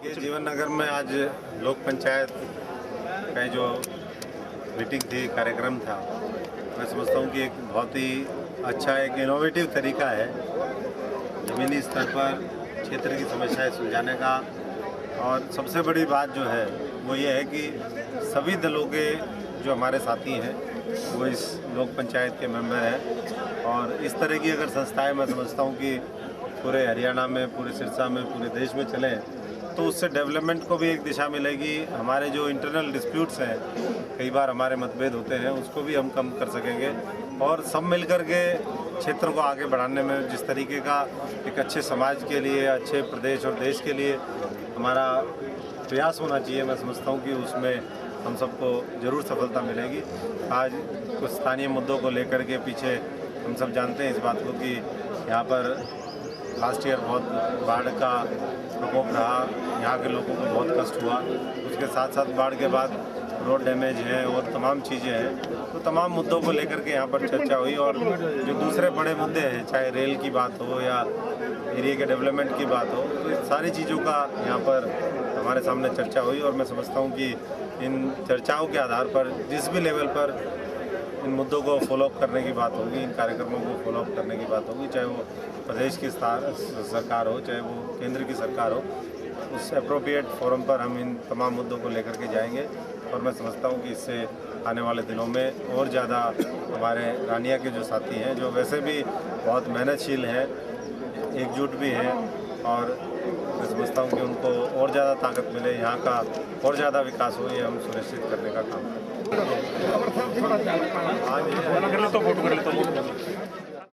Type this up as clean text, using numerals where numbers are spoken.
देखिए, जीवन नगर में आज लोक पंचायत का जो मीटिंग थी, कार्यक्रम था, मैं समझता हूँ कि एक बहुत ही अच्छा एक इनोवेटिव तरीका है ज़मीनी स्तर पर क्षेत्र की समस्याएं सुलझाने का। और सबसे बड़ी बात जो है वो ये है कि सभी दलों के जो हमारे साथी हैं वो इस लोक पंचायत के मेंबर हैं। और इस तरह की अगर संस्थाएं, मैं समझता हूँ कि पूरे हरियाणा में, पूरे सिरसा में, पूरे देश में चलें तो उससे डेवलपमेंट को भी एक दिशा मिलेगी। हमारे जो इंटरनल डिस्प्यूट्स हैं, कई बार हमारे मतभेद होते हैं, उसको भी हम कम कर सकेंगे। और सब मिलकर के क्षेत्र को आगे बढ़ाने में जिस तरीके का एक अच्छे समाज के लिए, अच्छे प्रदेश और देश के लिए हमारा प्रयास होना चाहिए, मैं समझता हूँ कि उसमें हम सबको ज़रूर सफलता मिलेगी। आज कुछ स्थानीय मुद्दों को लेकर के पीछे हम सब जानते हैं इस बात को कि यहाँ पर लास्ट ईयर बहुत बाढ़ का प्रकोप रहा, यहाँ के लोगों को बहुत कष्ट हुआ। उसके साथ साथ बाढ़ के बाद रोड डैमेज है और तमाम चीज़ें हैं, तो तमाम मुद्दों को लेकर के यहाँ पर चर्चा हुई। और जो दूसरे बड़े मुद्दे हैं, चाहे रेल की बात हो या एरिया के डेवलपमेंट की बात हो, तो इन सारी चीज़ों का यहाँ पर हमारे सामने चर्चा हुई। और मैं समझता हूँ कि इन चर्चाओं के आधार पर जिस भी लेवल पर इन मुद्दों को फॉलोअप करने की बात होगी, इन कार्यक्रमों को फॉलोअप करने की बात होगी, चाहे वो प्रदेश की सरकार हो, चाहे वो केंद्र की सरकार हो, उस एप्रोप्रिएट फोरम पर हम इन तमाम मुद्दों को लेकर के जाएंगे। और मैं समझता हूँ कि इससे आने वाले दिनों में और ज़्यादा हमारे रानिया के जो साथी हैं, जो वैसे भी बहुत मेहनतशील हैं, एकजुट भी हैं, और मैं समझता हूँ कि उनको और ज़्यादा ताकत मिले, यहाँ का और ज़्यादा विकास हो, ये हम सुनिश्चित करने का काम करें।